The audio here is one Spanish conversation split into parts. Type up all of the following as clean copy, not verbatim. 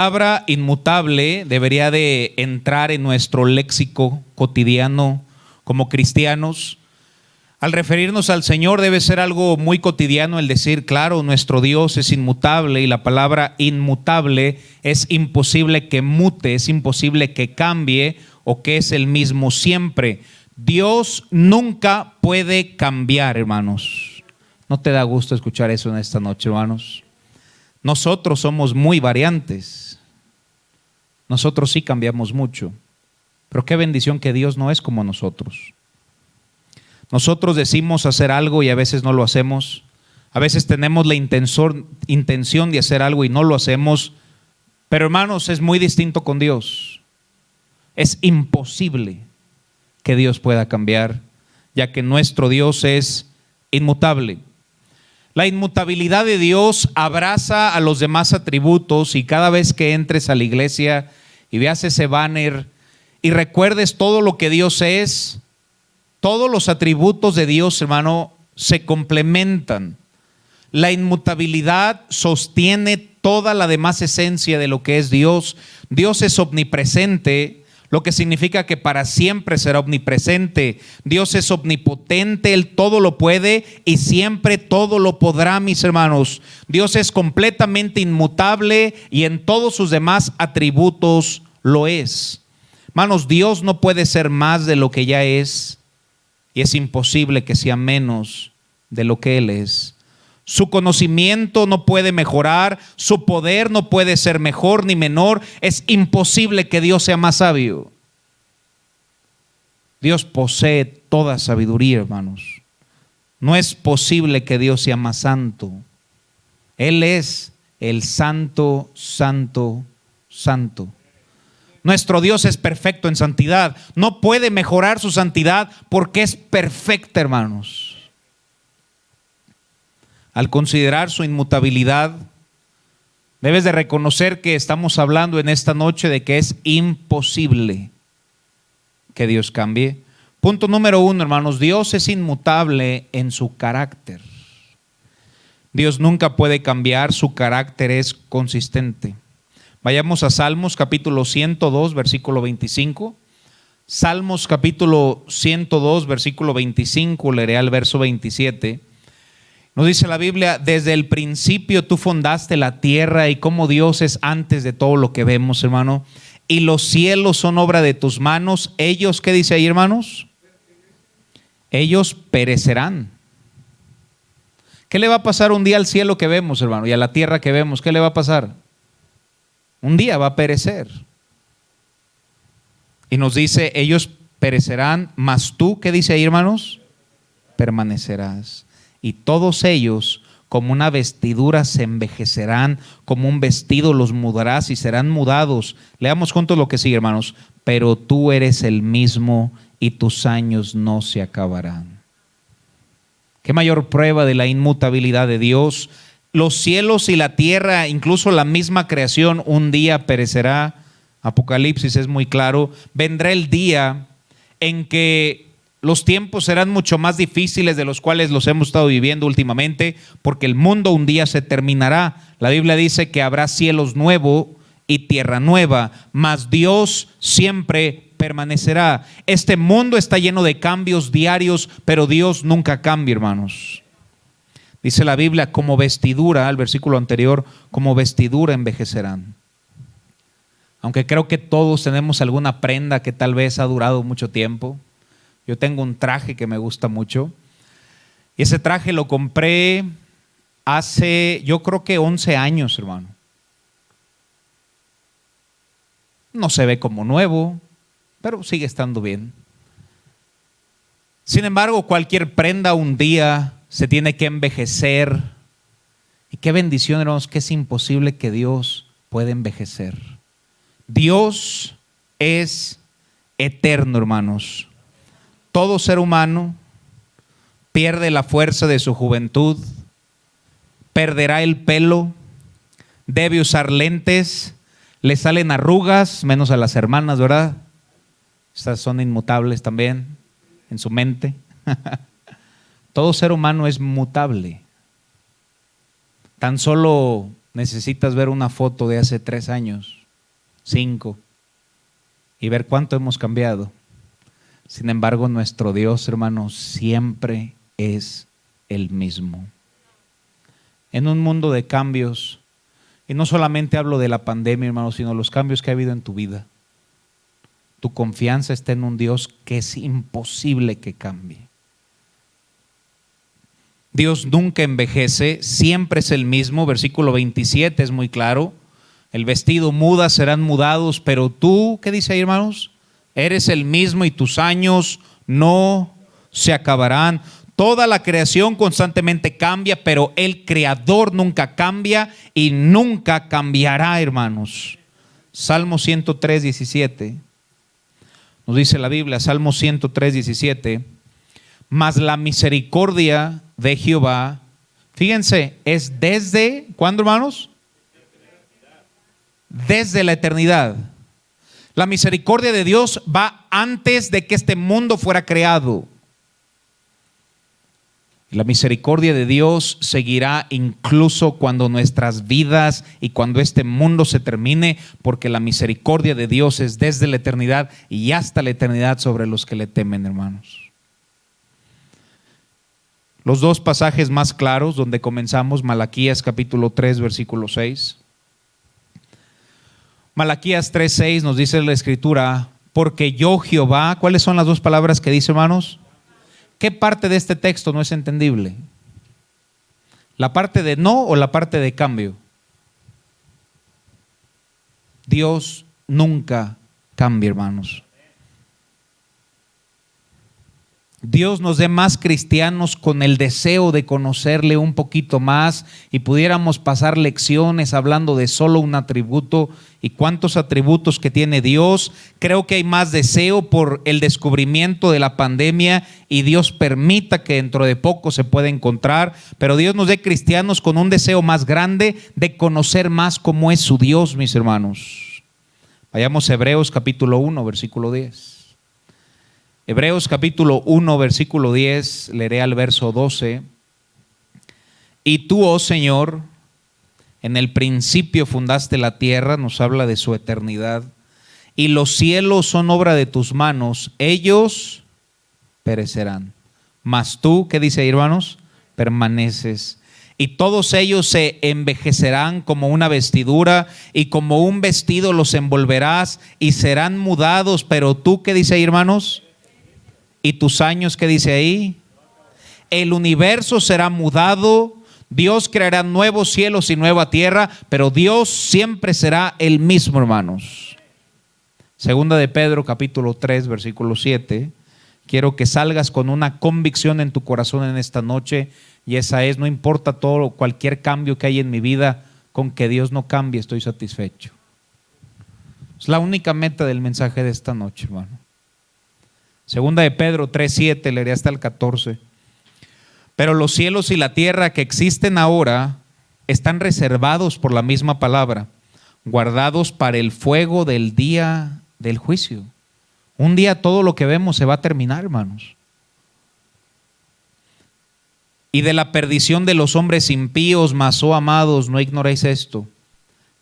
Palabra inmutable debería de entrar en nuestro léxico cotidiano como cristianos. Al referirnos al Señor debe ser algo muy cotidiano el decir, claro, nuestro Dios es inmutable, y la palabra inmutable es imposible que mute, es imposible que cambie o que es el mismo siempre. Dios nunca puede cambiar, hermanos. ¿No te da gusto escuchar eso en esta noche, hermanos? Nosotros somos muy variantes. Nosotros sí cambiamos mucho, pero qué bendición que Dios no es como nosotros. Nosotros decimos hacer algo y a veces no lo hacemos. A veces tenemos la intención de hacer algo y no lo hacemos. Pero hermanos, es muy distinto con Dios. Es imposible que Dios pueda cambiar, ya que nuestro Dios es inmutable. La inmutabilidad de Dios abraza a los demás atributos, y cada vez que entres a la iglesia y veas ese banner y recuerdes todo lo que Dios es, todos los atributos de Dios, hermano, se complementan. La inmutabilidad sostiene toda la demás esencia de lo que es Dios. Dios es omnipresente, lo que significa que para siempre será omnipresente. Dios es omnipotente, Él todo lo puede y siempre todo lo podrá, mis hermanos. Dios es completamente inmutable y en todos sus demás atributos lo es. Hermanos, Dios no puede ser más de lo que ya es, y es imposible que sea menos de lo que Él es. Su conocimiento no puede mejorar, su poder no puede ser mejor ni menor. Es imposible que Dios sea más sabio. Dios posee toda sabiduría, hermanos. No es posible que Dios sea más santo. Él es el santo, santo, santo. Nuestro Dios es perfecto en santidad. No puede mejorar su santidad porque es perfecta, hermanos. Al considerar su inmutabilidad, debes de reconocer que estamos hablando en esta noche de que es imposible que Dios cambie. Punto número 1, hermanos, Dios es inmutable en su carácter. Dios nunca puede cambiar, su carácter es consistente. Vayamos a Salmos capítulo 102, versículo 25. Salmos capítulo 102, versículo 25, leeré al verso 27. Nos dice la Biblia: desde el principio tú fundaste la tierra, y como Dios es antes de todo lo que vemos, hermano. Y los cielos son obra de tus manos. Ellos, ¿qué dice ahí, hermanos? Ellos perecerán. ¿Qué le va a pasar un día al cielo que vemos, hermano? Y a la tierra que vemos, ¿qué le va a pasar? Un día va a perecer. Y nos dice, ellos perecerán, mas tú, ¿qué dice ahí, hermanos? Permanecerás. Y todos ellos como una vestidura se envejecerán, como un vestido los mudarás y serán mudados. Leamos juntos lo que sigue, hermanos. Pero tú eres el mismo y tus años no se acabarán. ¿Qué mayor prueba de la inmutabilidad de Dios? Los cielos y la tierra, incluso la misma creación, un día perecerá. Apocalipsis es muy claro. Vendrá el día en que los tiempos serán mucho más difíciles de los cuales los hemos estado viviendo últimamente, porque el mundo un día se terminará. La Biblia dice que habrá cielos nuevos y tierra nueva, mas Dios siempre permanecerá. Este mundo está lleno de cambios diarios, pero Dios nunca cambia, hermanos. Dice la Biblia, como vestidura, al versículo anterior, como vestidura envejecerán. Aunque creo que todos tenemos alguna prenda que tal vez ha durado mucho tiempo. Yo tengo un traje que me gusta mucho, y ese traje lo compré hace, yo creo que 11 años, hermano. No se ve como nuevo, pero sigue estando bien. Sin embargo, cualquier prenda un día se tiene que envejecer. Y qué bendición, hermanos, que es imposible que Dios pueda envejecer. Dios es eterno, hermanos. Todo ser humano pierde la fuerza de su juventud, perderá el pelo, debe usar lentes, le salen arrugas, menos a las hermanas, ¿verdad? Estas son inmutables también en su mente. Todo ser humano es mutable. Tan solo necesitas ver una foto de hace 3 años, 5, y ver cuánto hemos cambiado. Sin embargo, nuestro Dios, hermanos, siempre es el mismo. En un mundo de cambios, y no solamente hablo de la pandemia, hermanos, sino los cambios que ha habido en tu vida, tu confianza está en un Dios que es imposible que cambie. Dios nunca envejece, siempre es el mismo. Versículo 27 es muy claro. El vestido muda, serán mudados, pero tú, ¿qué dice ahí, hermanos? Eres el mismo y tus años no se acabarán. Toda la creación constantemente cambia, pero el Creador nunca cambia y nunca cambiará, hermanos. Salmo 103, 17. Nos dice la Biblia, Salmo 103, 17. Mas la misericordia de Jehová, fíjense, es desde, ¿cuándo, hermanos? Desde la eternidad. La misericordia de Dios va antes de que este mundo fuera creado. La misericordia de Dios seguirá incluso cuando nuestras vidas y cuando este mundo se termine, porque la misericordia de Dios es desde la eternidad y hasta la eternidad sobre los que le temen, hermanos. Los dos pasajes más claros donde comenzamos, Malaquías capítulo 3, versículo 6. Malaquías 3:6 nos dice la Escritura, porque yo Jehová, ¿cuáles son las dos palabras que dice, hermanos? ¿Qué parte de este texto no es entendible? ¿La parte de no o la parte de cambio? Dios nunca cambia, hermanos. Dios nos dé más cristianos con el deseo de conocerle un poquito más y pudiéramos pasar lecciones hablando de solo un atributo y cuántos atributos que tiene Dios. Creo que hay más deseo por el descubrimiento de la pandemia y Dios permita que dentro de poco se pueda encontrar, pero Dios nos dé cristianos con un deseo más grande de conocer más cómo es su Dios, mis hermanos. Vayamos a Hebreos capítulo 1, versículo 10. Hebreos capítulo 1, versículo 10, leeré al verso 12. Y tú, oh Señor, en el principio fundaste la tierra, nos habla de su eternidad, y los cielos son obra de tus manos, ellos perecerán. Mas tú, ¿qué dice ahí, hermanos? Permaneces. Y todos ellos se envejecerán como una vestidura, y como un vestido los envolverás, y serán mudados. Pero tú, ¿qué dice ahí, hermanos? ¿Y tus años, qué dice ahí? El universo será mudado, Dios creará nuevos cielos y nueva tierra, pero Dios siempre será el mismo, hermanos. Segunda de Pedro capítulo 3, versículo 7. Quiero que salgas con una convicción en tu corazón en esta noche, y esa es: no importa todo, cualquier cambio que hay en mi vida, con que Dios no cambie, estoy satisfecho. Es la única meta del mensaje de esta noche, hermano. Segunda de Pedro 3:7, leeré hasta el 14. Pero los cielos y la tierra que existen ahora están reservados por la misma palabra, guardados para el fuego del día del juicio. Un día todo lo que vemos se va a terminar, hermanos. Y de la perdición de los hombres impíos, mas, oh amados, no ignoréis esto,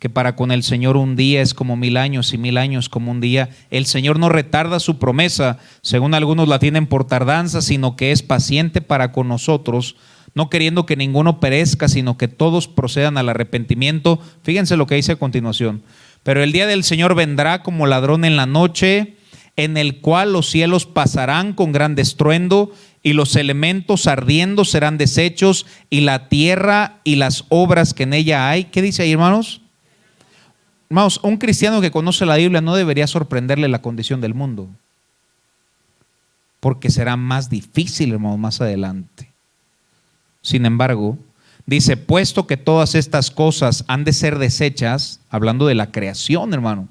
que para con el Señor un día es como 1000 años y 1000 años como un día. El Señor no retarda su promesa, según algunos la tienen por tardanza, sino que es paciente para con nosotros, no queriendo que ninguno perezca, sino que todos procedan al arrepentimiento. Fíjense lo que dice a continuación. Pero el día del Señor vendrá como ladrón en la noche, en el cual los cielos pasarán con gran estruendo, y los elementos ardiendo serán deshechos, y la tierra y las obras que en ella hay. ¿Qué dice ahí, hermanos? Hermanos, un cristiano que conoce la Biblia no debería sorprenderle la condición del mundo, porque será más difícil, hermano, más adelante. Sin embargo, dice, puesto que todas estas cosas han de ser deshechas, hablando de la creación, hermano,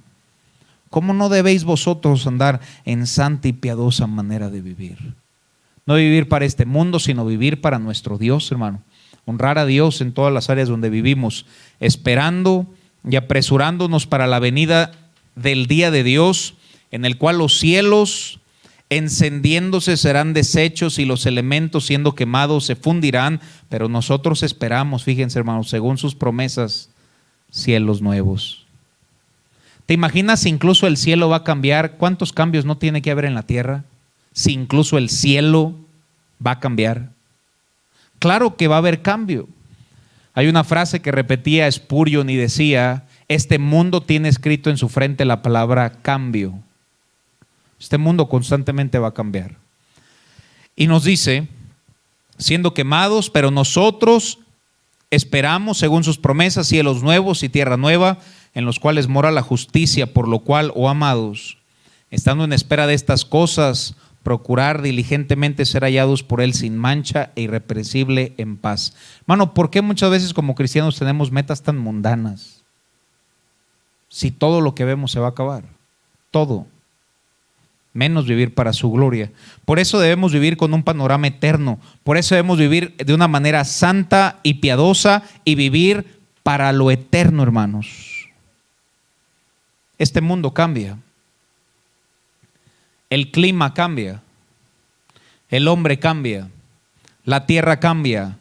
¿cómo no debéis vosotros andar en santa y piadosa manera de vivir? No vivir para este mundo, sino vivir para nuestro Dios, hermano. Honrar a Dios en todas las áreas donde vivimos, esperando y apresurándonos para la venida del día de Dios, en el cual los cielos encendiéndose serán deshechos y los elementos siendo quemados se fundirán, pero nosotros esperamos, fíjense, hermanos, según sus promesas, cielos nuevos. ¿Te imaginas si incluso el cielo va a cambiar? ¿Cuántos cambios no tiene que haber en la tierra? Si incluso el cielo va a cambiar. Claro que va a haber cambio. Hay una frase que repetía Spurgeon y decía: este mundo tiene escrito en su frente la palabra cambio. Este mundo constantemente va a cambiar. Y nos dice, siendo quemados, pero nosotros esperamos, según sus promesas, cielos nuevos y tierra nueva, en los cuales mora la justicia, por lo cual, oh amados, estando en espera de estas cosas, procurar diligentemente ser hallados por Él sin mancha e irreprensible en paz. Hermano, ¿por qué muchas veces como cristianos tenemos metas tan mundanas? Si todo lo que vemos se va a acabar, todo, menos vivir para su gloria. Por eso debemos vivir con un panorama eterno, por eso debemos vivir de una manera santa y piadosa y vivir para lo eterno, hermanos. Este mundo cambia, el clima cambia, el hombre cambia, la tierra cambia,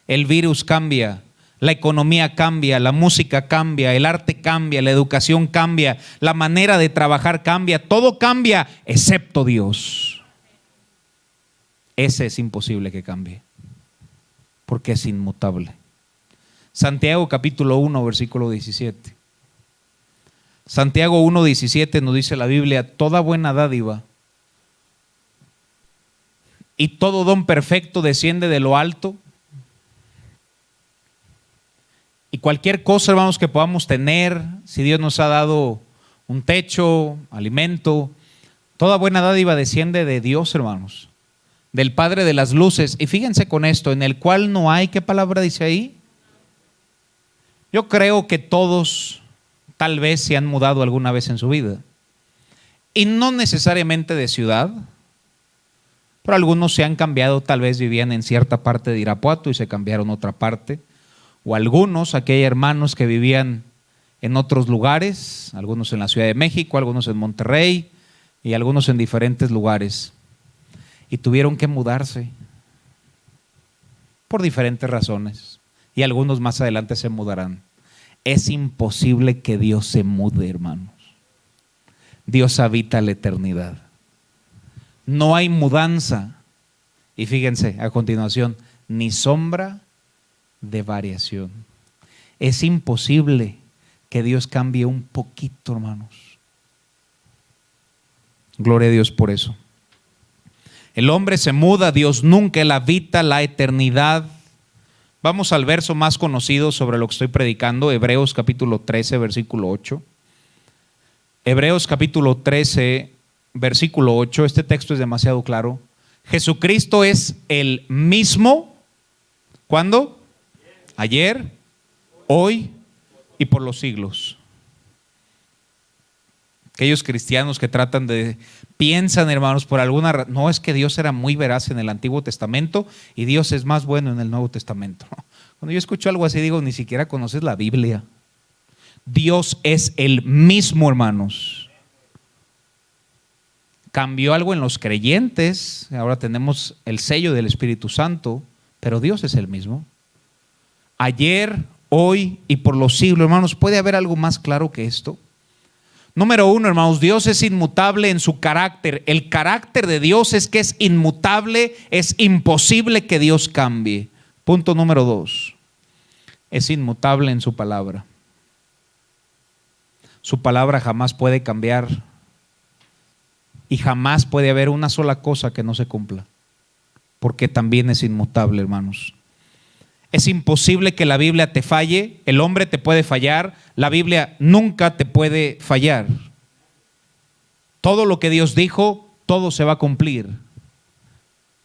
el virus cambia, la economía cambia, la música cambia, el arte cambia, la educación cambia, la manera de trabajar cambia, todo cambia excepto Dios. Ese es imposible que cambie, porque es inmutable. Santiago capítulo 1, versículo 17. Santiago 1:17 nos dice la Biblia: toda buena dádiva y todo don perfecto desciende de lo alto, y cualquier cosa, hermanos, que podamos tener, si Dios nos ha dado un techo, alimento, toda buena dádiva desciende de Dios, hermanos, del Padre de las luces. Y fíjense con esto, en el cual no hay, ¿qué palabra dice ahí? Yo creo que todos tal vez se han mudado alguna vez en su vida, y no necesariamente de ciudad, pero algunos se han cambiado, tal vez vivían en cierta parte de Irapuato y se cambiaron a otra parte, o algunos, aquí hay hermanos que vivían en otros lugares, algunos en la Ciudad de México, algunos en Monterrey y algunos en diferentes lugares, y tuvieron que mudarse por diferentes razones, y algunos más adelante se mudarán. Es imposible que Dios se mude, hermanos. Dios habita la eternidad. No hay mudanza. Y fíjense a continuación, ni sombra de variación. Es imposible que Dios cambie un poquito, hermanos. Gloria a Dios por eso. El hombre se muda, Dios nunca, Él habita la eternidad. Vamos al verso más conocido sobre lo que estoy predicando, Hebreos capítulo 13, versículo 8. Hebreos capítulo 13, versículo 8, este texto es demasiado claro. Jesucristo es el mismo, ¿cuándo? Ayer, hoy y por los siglos. Aquellos cristianos que piensan, hermanos, por alguna razón, no, es que Dios era muy veraz en el Antiguo Testamento y Dios es más bueno en el Nuevo Testamento. Cuando yo escucho algo así digo, ni siquiera conoces la Biblia. Dios es el mismo, hermanos. Cambió algo en los creyentes, ahora tenemos el sello del Espíritu Santo, pero Dios es el mismo. Ayer, hoy y por los siglos, hermanos, ¿puede haber algo más claro que esto? Número uno, hermanos, Dios es inmutable en su carácter. El carácter de Dios es que es inmutable, es imposible que Dios cambie. Punto número dos, es inmutable en su palabra. Su palabra jamás puede cambiar y jamás puede haber una sola cosa que no se cumpla, porque también es inmutable, hermanos. Es imposible que la Biblia te falle, el hombre te puede fallar, la Biblia nunca te puede fallar. Todo lo que Dios dijo, todo se va a cumplir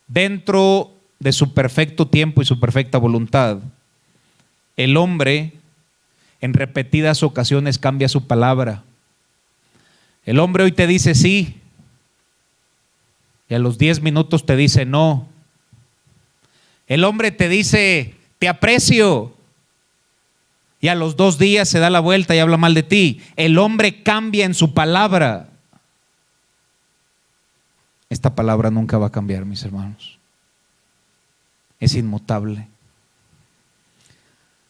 dentro de su perfecto tiempo y su perfecta voluntad. El hombre en repetidas ocasiones cambia su palabra. El hombre hoy te dice sí y a los 10 minutos te dice no. El hombre te dice te aprecio y a los 2 días se da la vuelta y habla mal de ti. El hombre cambia en su palabra. Esta palabra nunca va a cambiar, mis hermanos. Es inmutable.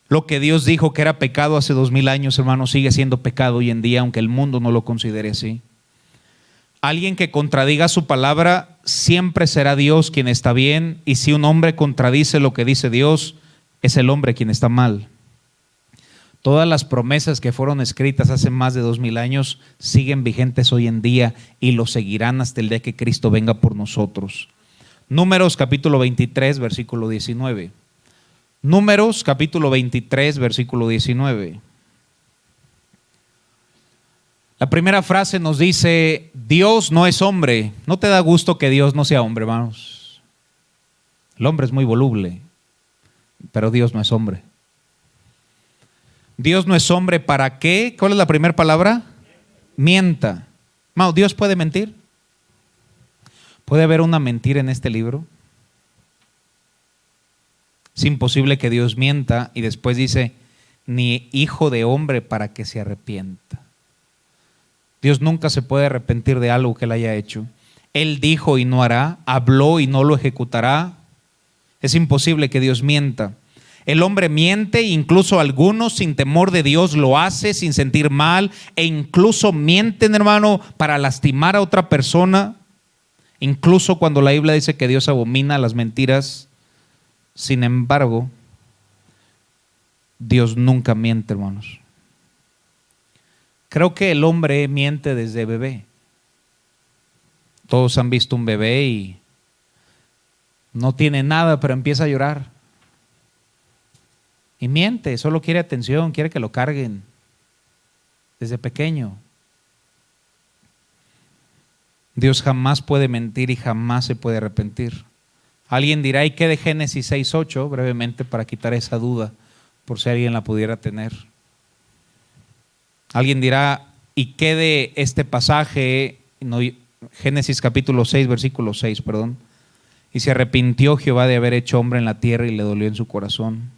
Lo que Dios dijo que era pecado hace 2000 años, hermanos, sigue siendo pecado hoy en día, aunque el mundo no lo considere así. Alguien que contradiga su palabra, siempre será Dios quien está bien, y si un hombre contradice lo que dice Dios, es el hombre quien está mal. Todas las promesas que fueron escritas hace más de 2000 años siguen vigentes hoy en día y lo seguirán hasta el día que Cristo venga por nosotros. Números capítulo 23, versículo 19. Números capítulo 23, versículo 19. La primera frase nos dice: Dios no es hombre. ¿No te da gusto que Dios no sea hombre, hermanos? El hombre es muy voluble, pero Dios no es hombre. Dios no es hombre para qué. ¿Cuál es la primera palabra? Mienta. Hermano, ¿Dios puede mentir? ¿Puede haber una mentira en este libro? Es imposible que Dios mienta, y después dice: ni hijo de hombre para que se arrepienta. Dios nunca se puede arrepentir de algo que él haya hecho. Él dijo y no hará, habló y no lo ejecutará. Es imposible que Dios mienta. El hombre miente, incluso algunos sin temor de Dios lo hace sin sentir mal, e incluso mienten, hermano, para lastimar a otra persona. Incluso cuando la Biblia dice que Dios abomina las mentiras, sin embargo, Dios nunca miente, hermanos. Creo que el hombre miente desde bebé. Todos han visto un bebé y no tiene nada, pero empieza a llorar. Y miente, solo quiere atención, quiere que lo carguen desde pequeño. Dios jamás puede mentir y jamás se puede arrepentir. Alguien dirá: ¿y qué de Génesis 6:8? Brevemente, para quitar esa duda, por si alguien la pudiera tener. Alguien dirá: ¿y qué de este pasaje? No, Génesis capítulo 6, versículo 6, perdón. Y se arrepintió Jehová de haber hecho hombre en la tierra y le dolió en su corazón.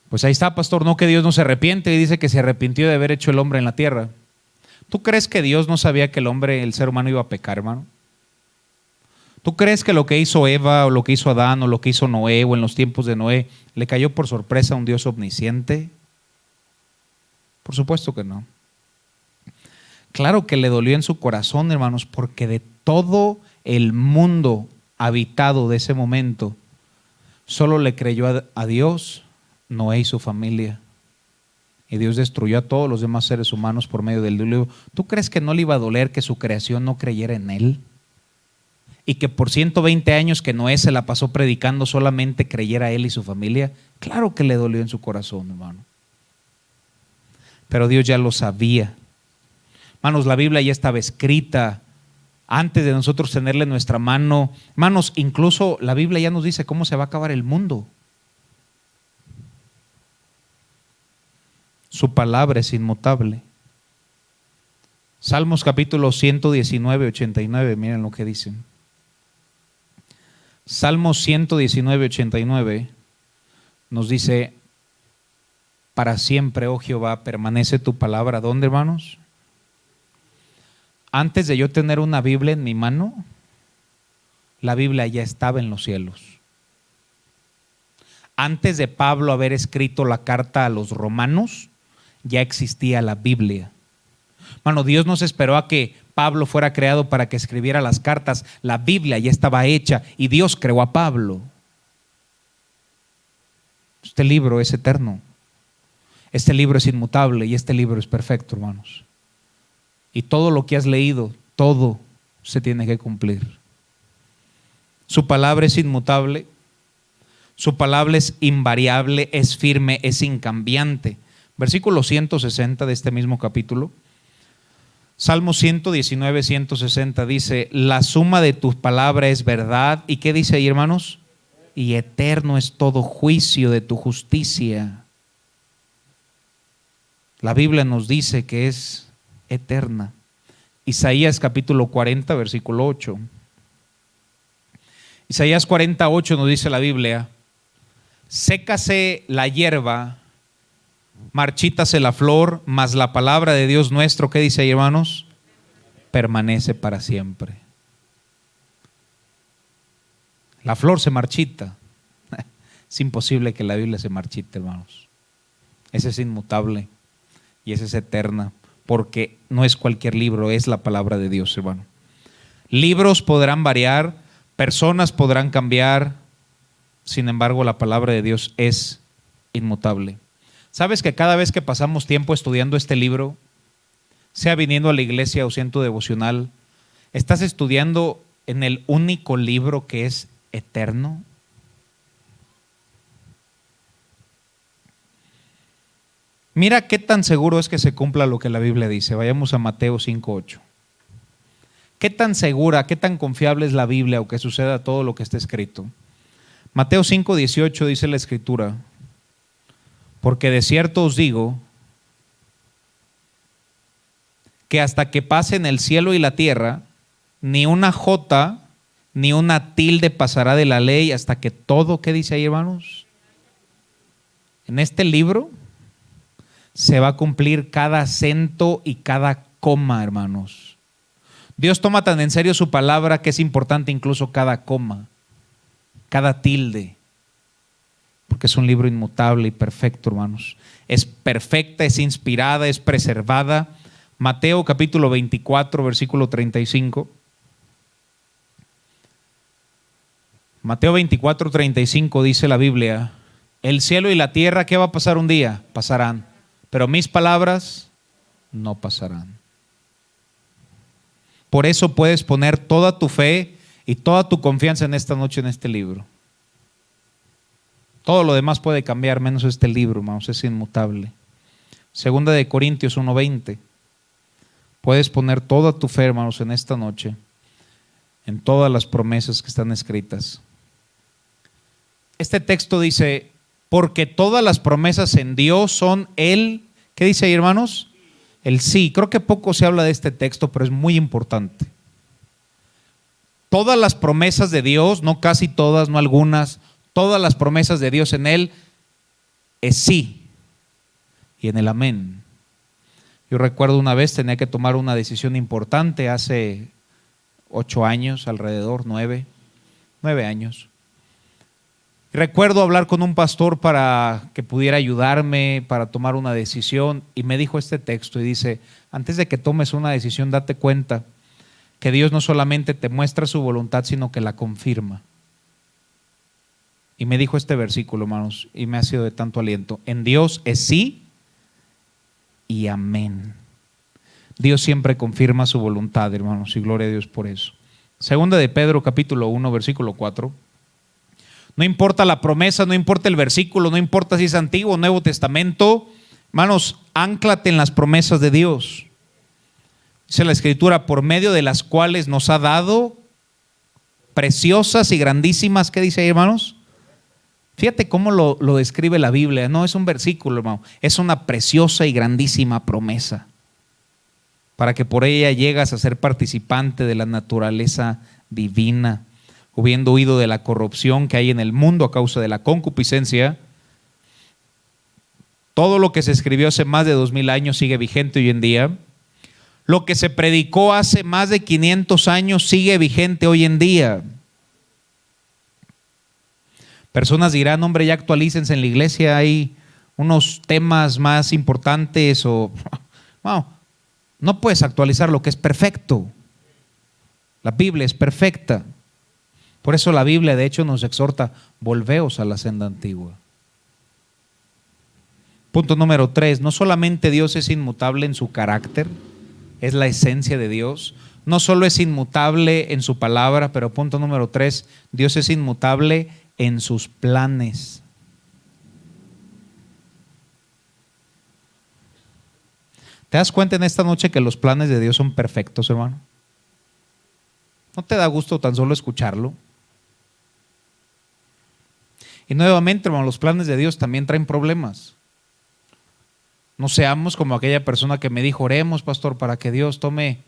Pues ahí está, pastor, no que Dios no se arrepiente, y dice que se arrepintió de haber hecho el hombre en la tierra. ¿Tú crees que Dios no sabía que el ser humano iba a pecar, hermano? ¿Tú crees que lo que hizo Eva, o lo que hizo Adán, o lo que hizo Noé, o en los tiempos de Noé, le cayó por sorpresa a un Dios omnisciente? Por supuesto que no. Claro que le dolió en su corazón, hermanos, porque de todo el mundo habitado de ese momento, solo le creyó a Dios Noé y su familia. Y Dios destruyó a todos los demás seres humanos por medio del diluvio. ¿Tú crees que no le iba a doler que su creación no creyera en él? Y que por 120 años que Noé se la pasó predicando, solamente creyera a él y su familia. Claro que le dolió en su corazón, hermano. Pero Dios ya lo sabía. Hermanos, la Biblia ya estaba escrita antes de nosotros tenerla en nuestra mano. Hermanos, incluso la Biblia ya nos dice cómo se va a acabar el mundo. Su palabra es inmutable. Salmos capítulo 119, 89, miren lo que dicen. Salmos 119, 89 nos dice: para siempre, oh Jehová, permanece tu palabra. ¿Dónde, hermanos? Antes de yo tener una Biblia en mi mano, la Biblia ya estaba en los cielos. Antes de Pablo haber escrito la carta a los romanos, ya existía la Biblia. Hermano, Dios no se esperó a que Pablo fuera creado para que escribiera las cartas. La Biblia ya estaba hecha y Dios creó a Pablo. Este libro es eterno. Este libro es inmutable y este libro es perfecto, hermanos. Y todo lo que has leído, todo se tiene que cumplir. Su palabra es inmutable. Su palabra es invariable, es firme, es incambiante. Versículo 160 de este mismo capítulo. Salmo 119, 160 dice: la suma de tu palabra es verdad. ¿Y qué dice ahí, hermanos? Y eterno es todo juicio de tu justicia. La Biblia nos dice que es eterna. Isaías capítulo 40, versículo 8. Isaías 48 nos dice la Biblia: sécase la hierba, marchítase la flor, mas la palabra de Dios nuestro, ¿qué dice ahí, hermanos? Permanece para siempre. La flor se marchita, Es imposible que la Biblia se marchite, hermanos. Esa es inmutable y esa es eterna, porque no es cualquier libro, es la palabra de Dios, hermano. Libros podrán variar, personas podrán cambiar, sin embargo la palabra de Dios es inmutable. ¿Sabes que cada vez que pasamos tiempo estudiando este libro, sea viniendo a la iglesia o siendo devocional, estás estudiando en el único libro que es eterno? Mira qué tan seguro es que se cumpla lo que la Biblia dice. Vayamos a Mateo 5:8. ¿Qué tan segura, qué tan confiable es la Biblia o que suceda todo lo que está escrito? Mateo 5:18 dice la Escritura: porque de cierto os digo que hasta que pasen el cielo y la tierra, ni una jota ni una tilde pasará de la ley hasta que todo, ¿qué dice ahí, hermanos? En este libro se va a cumplir cada acento y cada coma, hermanos. Dios toma tan en serio su palabra que es importante incluso cada coma, cada tilde, porque es un libro inmutable y perfecto, hermanos. Es perfecta, es inspirada, es preservada. Mateo capítulo 24, versículo 35. Mateo 24, 35 dice la Biblia: el cielo y la tierra, ¿qué va a pasar un día? Pasarán, pero mis palabras no pasarán. Por eso puedes poner toda tu fe y toda tu confianza en esta noche en este libro. Todo lo demás puede cambiar menos este libro, hermanos, es inmutable. Segunda de Corintios 1:20. Puedes poner toda tu fe, hermanos, en esta noche, en todas las promesas que están escritas. Este texto dice: porque todas las promesas en Dios son el, ¿qué dice ahí, hermanos? El sí. Creo que poco se habla de este texto, pero es muy importante. Todas las promesas de Dios, no casi todas, no algunas, todas las promesas de Dios en Él es sí y en el amén. Yo recuerdo una vez tenía que tomar una decisión importante hace 8 años, alrededor, 9 años. Recuerdo hablar con un pastor para que pudiera ayudarme para tomar una decisión y me dijo este texto y dice: antes de que tomes una decisión, date cuenta que Dios no solamente te muestra su voluntad, sino que la confirma. Y me dijo este versículo, hermanos, y me ha sido de tanto aliento: en Dios es sí y amén. Dios siempre confirma su voluntad, hermanos, y gloria a Dios por eso. Segunda de Pedro capítulo 1, versículo 4. No importa la promesa, no importa el versículo, no importa si es Antiguo o Nuevo Testamento, hermanos, ánclate en las promesas de Dios. Dice la Escritura: por medio de las cuales nos ha dado preciosas y grandísimas, ¿qué dice ahí, hermanos? Fíjate cómo lo describe la Biblia. No es un versículo, hermano, es una preciosa y grandísima promesa, para que por ella llegas a ser participante de la naturaleza divina, habiendo huido de la corrupción que hay en el mundo a causa de la concupiscencia. Todo lo que se escribió hace más de 2000 años sigue vigente hoy en día. Lo que se predicó hace más de 500 años sigue vigente hoy en día. Personas dirán: hombre, ya actualícense en la iglesia, hay unos temas más importantes. No puedes actualizar lo que es perfecto. La Biblia es perfecta. Por eso la Biblia de hecho nos exhorta: volveos a la senda antigua. Punto número 3, no solamente Dios es inmutable en su carácter, es la esencia de Dios. No solo es inmutable en su palabra, pero punto número 3, Dios es inmutable en sus planes. ¿Te das cuenta en esta noche que los planes de Dios son perfectos, hermano? ¿No te da gusto tan solo escucharlo? Y nuevamente, hermano, los planes de Dios también traen problemas. No seamos como aquella persona que me dijo: oremos, pastor, para que Dios tome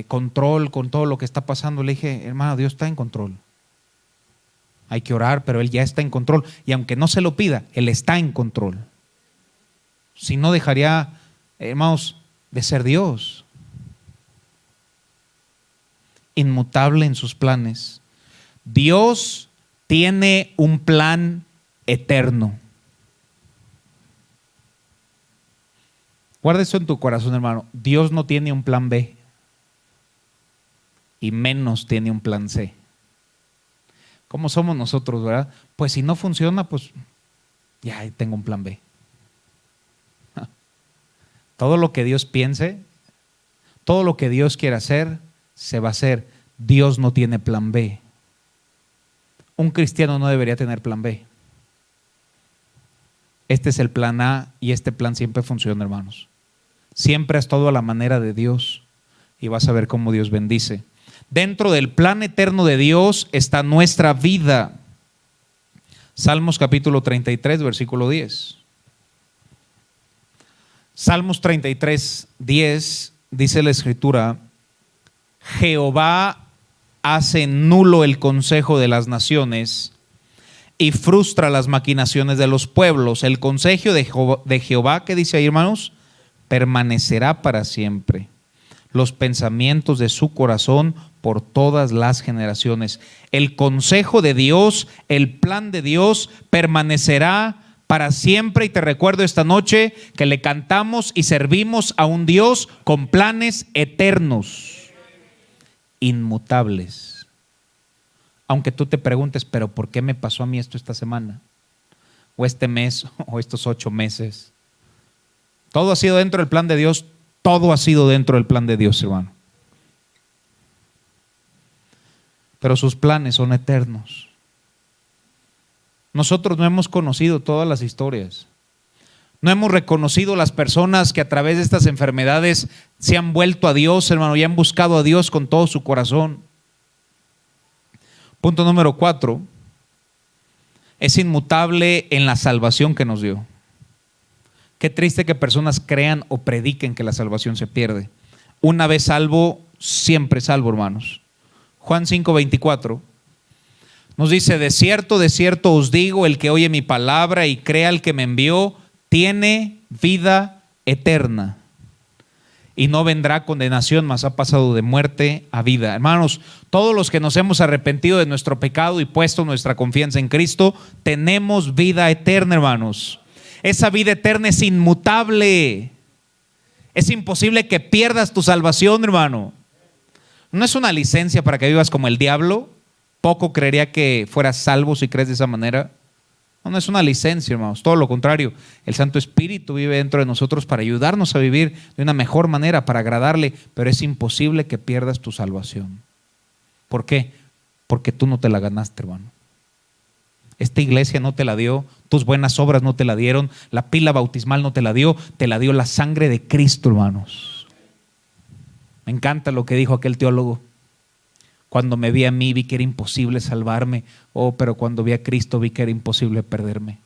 control con todo lo que está pasando. Le dije: hermano, Dios está en control. Hay que orar, pero Él ya está en control. Y aunque no se lo pida, Él está en control. Si no, dejaría, hermanos, de ser Dios. Inmutable en sus planes. Dios tiene un plan eterno. Guarda eso en tu corazón, hermano. Dios no tiene un plan B y menos tiene un plan C. ¿Cómo somos nosotros, verdad? Pues si no funciona, pues ya tengo un plan B. Todo lo que Dios piense, todo lo que Dios quiera hacer, se va a hacer. Dios no tiene plan B. Un cristiano no debería tener plan B. Este es el plan A y este plan siempre funciona, hermanos. Siempre has todo a la manera de Dios y vas a ver cómo Dios bendice. Dentro del plan eterno de Dios está nuestra vida. Salmos capítulo 33, versículo 10. Salmos 33, 10 dice la Escritura: Jehová hace nulo el consejo de las naciones y frustra las maquinaciones de los pueblos. El consejo de Jehová, ¿qué dice ahí, hermanos? Permanecerá para siempre. Los pensamientos de su corazón por todas las generaciones. El consejo de Dios, el plan de Dios permanecerá para siempre. Y te recuerdo esta noche que le cantamos y servimos a un Dios con planes eternos, inmutables. Aunque tú te preguntes, pero ¿por qué me pasó a mí esto esta semana? O este mes, o estos 8 meses. Todo ha sido dentro del plan de Dios. Todo ha sido dentro del plan de Dios, hermano. Pero sus planes son eternos. Nosotros no hemos conocido todas las historias. No hemos reconocido las personas que a través de estas enfermedades se han vuelto a Dios, hermano, y han buscado a Dios con todo su corazón. Punto número 4. Es inmutable en la salvación que nos dio. Qué triste que personas crean o prediquen que la salvación se pierde. Una vez salvo, siempre salvo, hermanos. Juan 5:24 nos dice: de cierto os digo, el que oye mi palabra y crea al que me envió, tiene vida eterna y no vendrá condenación, mas ha pasado de muerte a vida. Hermanos, todos los que nos hemos arrepentido de nuestro pecado y puesto nuestra confianza en Cristo, tenemos vida eterna, hermanos. Esa vida eterna es inmutable. Es imposible que pierdas tu salvación, hermano. No es una licencia para que vivas como el diablo. Poco creería que fueras salvo si crees de esa manera. No es una licencia, hermanos. Todo lo contrario. El Santo Espíritu vive dentro de nosotros para ayudarnos a vivir de una mejor manera, para agradarle. Pero es imposible que pierdas tu salvación. ¿Por qué? Porque tú no te la ganaste, hermano. Esta iglesia no te la dio, tus buenas obras no te la dieron, la pila bautismal no te la dio la sangre de Cristo, hermanos. Me encanta lo que dijo aquel teólogo. Cuando me vi a mí vi que era imposible salvarme. Pero cuando vi a Cristo vi que era imposible perderme.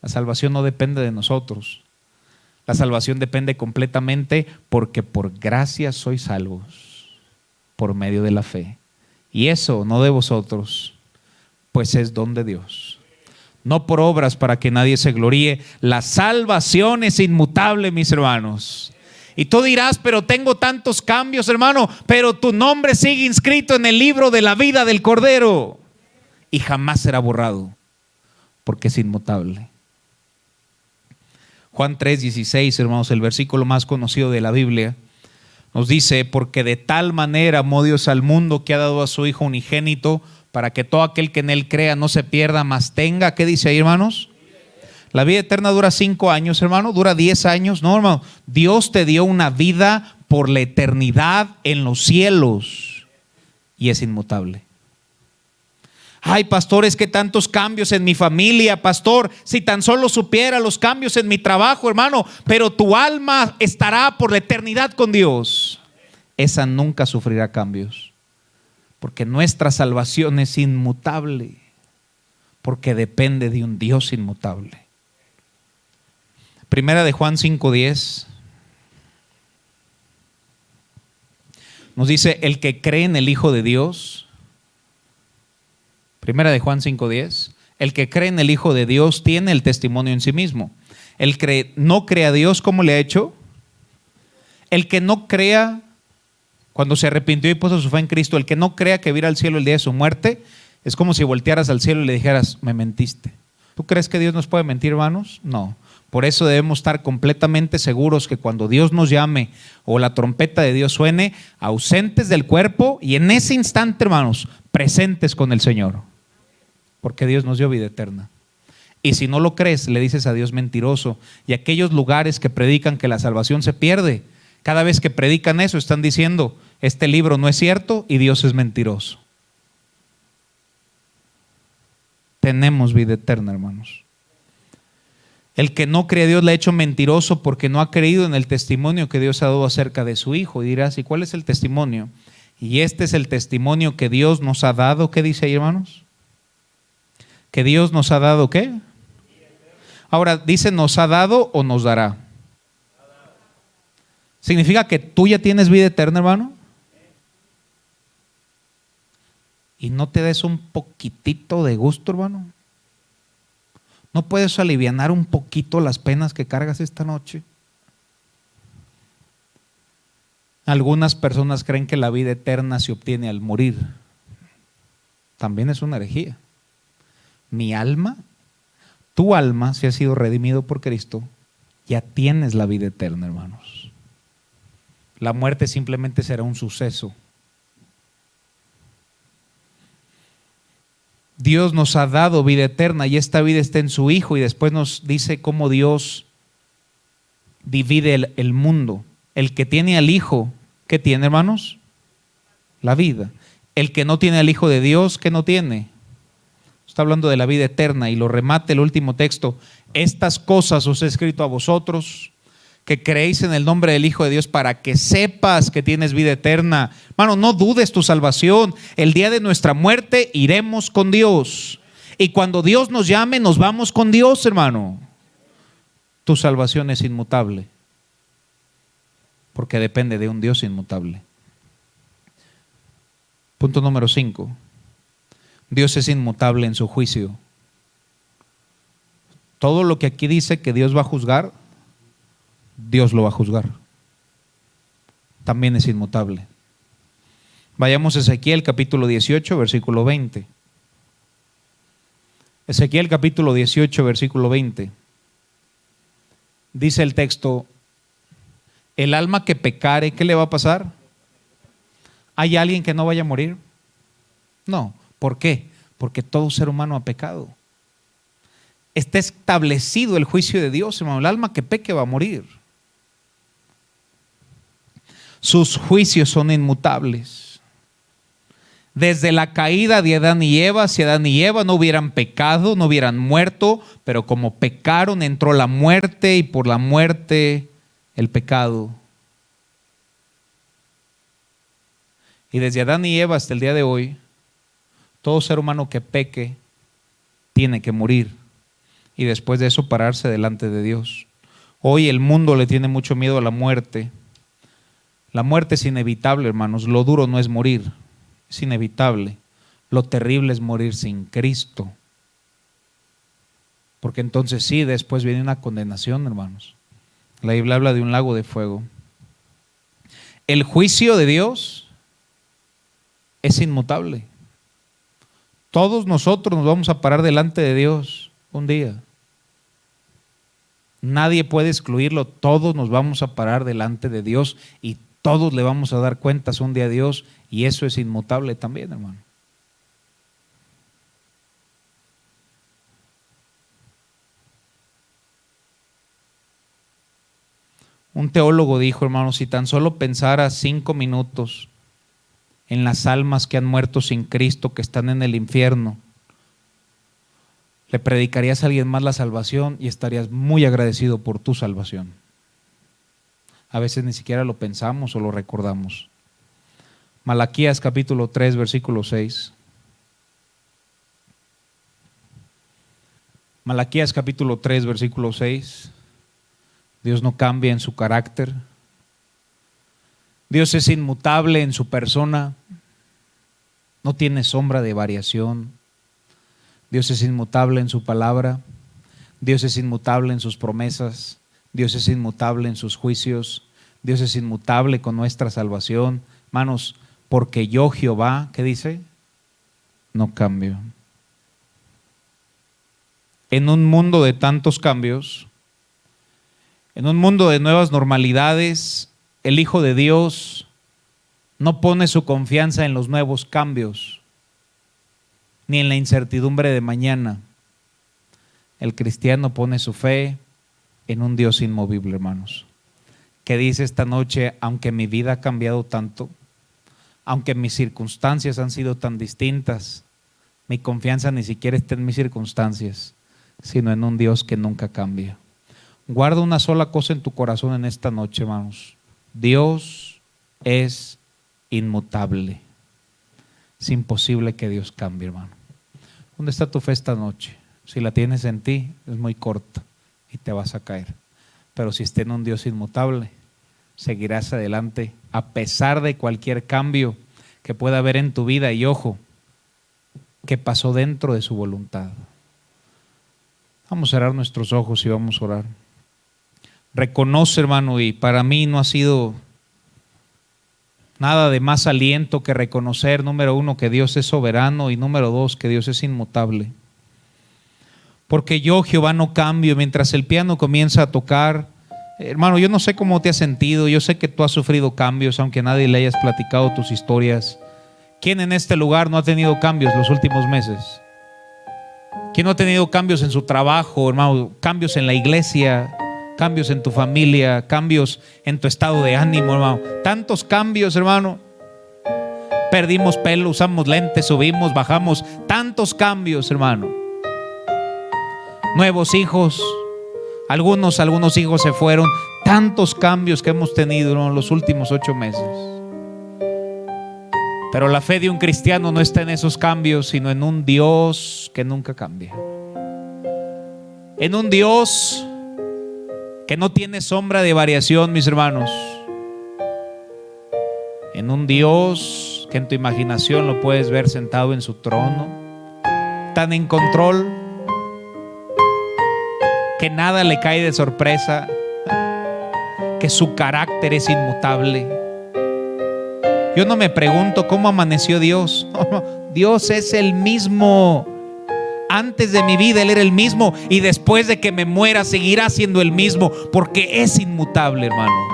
La salvación no depende de nosotros. La salvación depende completamente porque por gracia sois salvos por medio de la fe. Y eso no de vosotros, pues es don de Dios. No por obras para que nadie se gloríe. La salvación es inmutable, mis hermanos. Y tú dirás: pero tengo tantos cambios, hermano. Pero tu nombre sigue inscrito en el libro de la vida del Cordero y jamás será borrado, porque es inmutable. Juan 3:16, hermanos, el versículo más conocido de la Biblia, nos dice: porque de tal manera amó Dios al mundo que ha dado a su Hijo unigénito, para que todo aquel que en él crea no se pierda, mas tenga, ¿qué dice ahí, hermanos? La vida eterna dura 5 años, hermano, dura 10 años. No, hermano, Dios te dio una vida por la eternidad en los cielos y es inmutable. Ay, pastor, es que tantos cambios en mi familia, pastor, si tan solo supiera los cambios en mi trabajo, hermano, pero tu alma estará por la eternidad con Dios. Esa nunca sufrirá cambios, porque nuestra salvación es inmutable, porque depende de un Dios inmutable. Primera de Juan 5:10 nos dice: el que cree en el Hijo de Dios. Primera de Juan 5:10, el que cree en el Hijo de Dios tiene el testimonio en sí mismo. El que no cree a Dios, ¿cómo le ha hecho? El que no crea, cuando se arrepintió y puso su fe en Cristo, el que no crea que va a ir al cielo el día de su muerte, Es como si voltearas al cielo y le dijeras, me mentiste. ¿Tú crees que Dios nos puede mentir, hermanos? No. Por eso debemos estar completamente seguros que cuando Dios nos llame o la trompeta de Dios suene, ausentes del cuerpo y en ese instante, hermanos, presentes con el Señor. Porque Dios nos dio vida eterna. Y si no lo crees, le dices a Dios mentiroso. Y aquellos lugares que predican que la salvación se pierde, cada vez que predican eso están diciendo, este libro no es cierto y Dios es mentiroso. Tenemos vida eterna, hermanos. El que no cree a Dios le ha hecho mentiroso porque no ha creído en el testimonio que Dios ha dado acerca de su Hijo. Y dirás, ¿y cuál es el testimonio? Y este es el testimonio que Dios nos ha dado. ¿Qué dice ahí, hermanos? ¿Que Dios nos ha dado qué? Ahora, ¿dice nos ha dado o nos dará? ¿Significa que tú ya tienes vida eterna, hermano? ¿Y no te des un poquitito de gusto, hermano? ¿No puedes alivianar un poquito las penas que cargas esta noche? Algunas personas creen que la vida eterna se obtiene al morir. También es una herejía. Mi alma, tu alma, si has sido redimido por Cristo, ya tienes la vida eterna, hermanos. La muerte simplemente será un suceso. Dios nos ha dado vida eterna y esta vida está en su Hijo, y después nos dice cómo Dios divide el mundo. El que tiene al Hijo, ¿qué tiene, hermanos? La vida. El que no tiene al Hijo de Dios, ¿qué no tiene? Está hablando de la vida eterna y lo remate el último texto. Estas cosas os he escrito a vosotros que creéis en el nombre del Hijo de Dios, para que sepas que tienes vida eterna. Hermano, no dudes tu salvación. El día de nuestra muerte iremos con Dios. Y cuando Dios nos llame, nos vamos con Dios, hermano. Tu salvación es inmutable, porque depende de un Dios inmutable. Punto número 5. Dios es inmutable en su juicio. Todo lo que aquí dice que Dios va a juzgar, Dios lo va a juzgar. También es inmutable. Vayamos a Ezequiel capítulo 18, versículo 20. Ezequiel capítulo 18, versículo 20. Dice el texto, el alma que pecare, ¿qué le va a pasar? ¿Hay alguien que no vaya a morir? No. ¿Por qué? Porque todo ser humano ha pecado. Está establecido el juicio de Dios, hermano. El alma que peque va a morir. Sus juicios son inmutables. Desde la caída de Adán y Eva, si Adán y Eva no hubieran pecado, no hubieran muerto, pero como pecaron entró la muerte y por la muerte el pecado. Y desde Adán y Eva hasta el día de hoy, todo ser humano que peque tiene que morir y después de eso pararse delante de Dios. Hoy el mundo le tiene mucho miedo a la muerte. La muerte es inevitable, hermanos. Lo duro no es morir, es inevitable. Lo terrible es morir sin Cristo. Porque entonces sí, después viene una condenación, hermanos. La Biblia habla de un lago de fuego. El juicio de Dios es inmutable. Todos nosotros nos vamos a parar delante de Dios un día. Nadie puede excluirlo. Todos nos vamos a parar delante de Dios y todos le vamos a dar cuentas un día a Dios, y eso es inmutable también, hermano. Un teólogo dijo, hermano, si tan solo pensara 5 minutos en las almas que han muerto sin Cristo, que están en el infierno, le predicarías a alguien más la salvación y estarías muy agradecido por tu salvación. A veces ni siquiera lo pensamos o lo recordamos. Malaquías capítulo 3, versículo 6. Malaquías capítulo 3, versículo 6. Dios no cambia en su carácter. Dios es inmutable en su persona. No tiene sombra de variación. Dios es inmutable en su palabra. Dios es inmutable en sus promesas. Dios es inmutable en sus juicios. Dios es inmutable con nuestra salvación. Hermanos, porque yo Jehová, ¿qué dice? no cambio. En un mundo de tantos cambios, en un mundo de nuevas normalidades, el Hijo de Dios no pone su confianza en los nuevos cambios, ni en la incertidumbre de mañana. El cristiano pone su fe en un Dios inmovible, hermanos, que dice esta noche: aunque mi vida ha cambiado tanto, aunque mis circunstancias han sido tan distintas, mi confianza ni siquiera está en mis circunstancias, sino en un Dios que nunca cambia. Guarda una sola cosa en tu corazón en esta noche, hermanos: Dios es inmutable. Es imposible que Dios cambie, hermano. ¿Dónde está tu fe esta noche? Si la tienes en ti, es muy corta y te vas a caer. Pero si está en un Dios inmutable, seguirás adelante a pesar de cualquier cambio que pueda haber en tu vida. Y ojo, que pasó dentro de su voluntad. Vamos a cerrar nuestros ojos y vamos a orar. Reconoce, hermano, y para mí no ha sido nada de más aliento que reconocer, número uno, que Dios es soberano, y número dos, que Dios es inmutable. Porque yo, Jehová, no cambio. Mientras el piano comienza a tocar, hermano, yo no sé cómo te has sentido. Yo sé que tú has sufrido cambios, aunque nadie le hayas platicado tus historias. ¿Quién en este lugar no ha tenido cambios los últimos meses? ¿Quién no ha tenido cambios en su trabajo, hermano? Cambios en la iglesia, cambios en tu familia, cambios en tu estado de ánimo, hermano. Tantos cambios, hermano. Perdimos pelo, usamos lentes, subimos, bajamos. Tantos cambios, hermano. Nuevos hijos, algunos hijos se fueron. Tantos cambios que hemos tenido en los últimos 8 meses. Pero la fe de un cristiano no está en esos cambios, sino en un Dios que nunca cambia. En un Dios que no tiene sombra de variación, mis hermanos. En un Dios que en tu imaginación lo puedes ver sentado en su trono, tan en control que nada le cae de sorpresa, que su carácter es inmutable. Yo no me pregunto cómo amaneció Dios. No, Dios es el mismo. Antes de mi vida Él era el mismo, y después de que me muera seguirá siendo el mismo, porque es inmutable, hermano.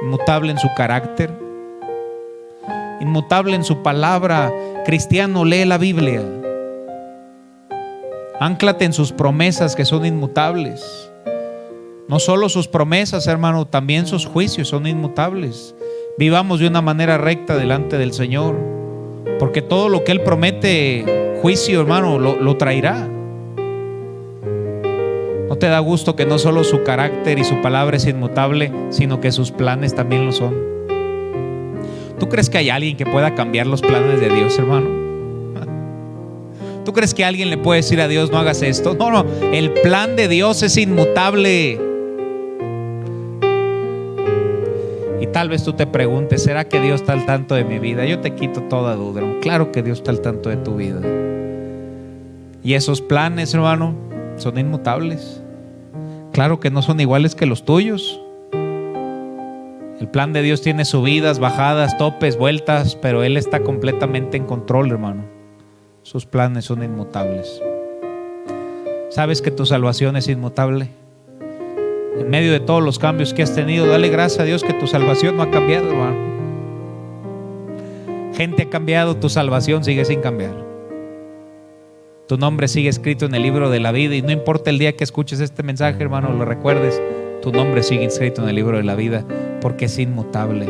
Inmutable en su carácter, inmutable en su palabra. Cristiano, lee la Biblia. Ánclate en sus promesas, que son inmutables. No solo sus promesas, hermano, también sus juicios son inmutables. Vivamos de una manera recta delante del Señor, porque todo lo que Él promete, juicio, hermano, lo traerá. ¿No te da gusto que no solo su carácter y su palabra es inmutable, sino que sus planes también lo son? ¿Tú crees que hay alguien que pueda cambiar los planes de Dios, hermano? ¿Tú crees que alguien le puede decir a Dios: no hagas esto? No, no, el plan de Dios es inmutable. Y tal vez tú te preguntes: ¿será que Dios está al tanto de mi vida? Yo te quito toda duda, hermano. Claro que Dios está al tanto de tu vida. Y esos planes, hermano, son inmutables. Claro que no son iguales que los tuyos. El plan de Dios tiene subidas, bajadas, topes, vueltas, pero Él está completamente en control, hermano. Sus planes son inmutables. ¿Sabes que tu salvación es inmutable? En medio de todos los cambios que has tenido, dale gracias a Dios que tu salvación no ha cambiado, hermano. Gente ha cambiado, tu salvación sigue sin cambiar. Tu nombre sigue escrito en el libro de la vida, y no importa el día que escuches este mensaje, hermano, lo recuerdes, tu nombre sigue inscrito en el libro de la vida, porque es inmutable.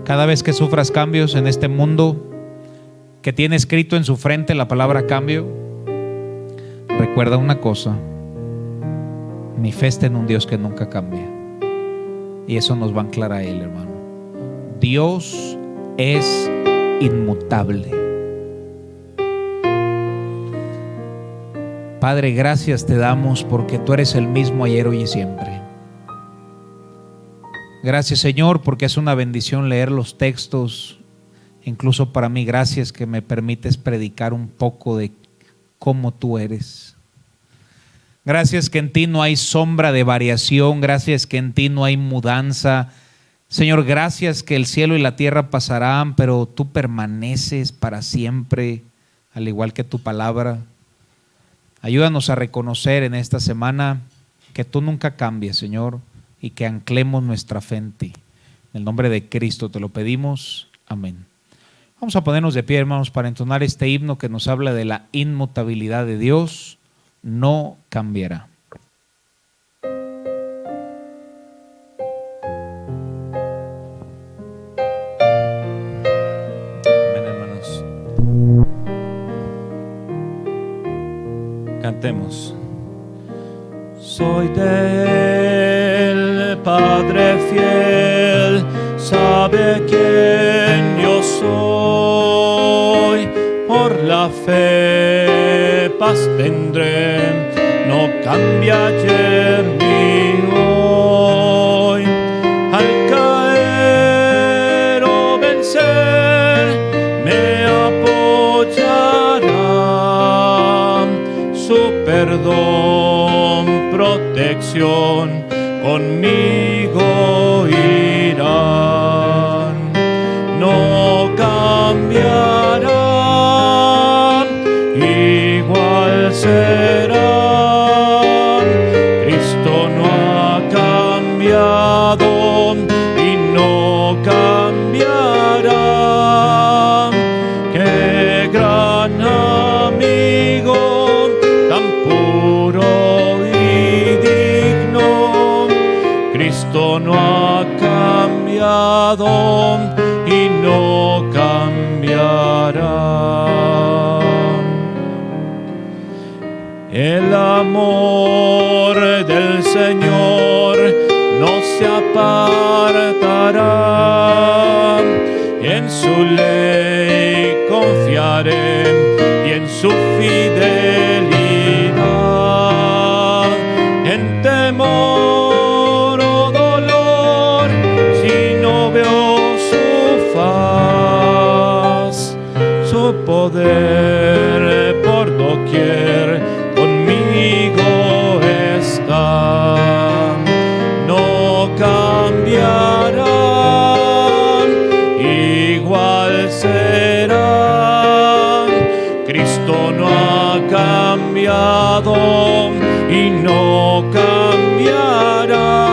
Cada vez que sufras cambios en este mundo que tiene escrito en su frente la palabra cambio, recuerda una cosa: mi fe está en un Dios que nunca cambia, y eso nos va a anclar a Él, hermano. Dios es inmutable. Padre, gracias te damos porque tú eres el mismo ayer, hoy y siempre. Gracias, Señor, porque es una bendición leer los textos. Incluso para mí, gracias que me permites predicar un poco de cómo tú eres. Gracias que en ti no hay sombra de variación. Gracias que en ti no hay mudanza. Señor, gracias que el cielo y la tierra pasarán, pero tú permaneces para siempre, al igual que tu palabra. Ayúdanos a reconocer en esta semana que tú nunca cambias, Señor, y que anclemos nuestra fe en ti. En el nombre de Cristo te lo pedimos. Amén. Vamos a ponernos de pie, hermanos, para entonar este himno que nos habla de la inmutabilidad de Dios. No cambiará. Amén, hermanos. Cantemos. Soy del Padre fiel, sabe quién yo soy. Por la fe paz tendré, no cambia ayer ni hoy. Al caer o vencer me apoyará su perdón, protección, conmigo irán. No cambiarán, igual serán. Cristo no ha cambiado y no cambiará. Qué gran amigo, tan puro y digno. Cristo no ha cambiado y no cambiará. El amor del Señor no se apartará. En su ley confiaré y en su fidelidad. En temor o dolor, si no veo su faz, su poder por doquier conmigo está. No cambiarán, igual serán. Cristo no ha cambiado y no cambiará.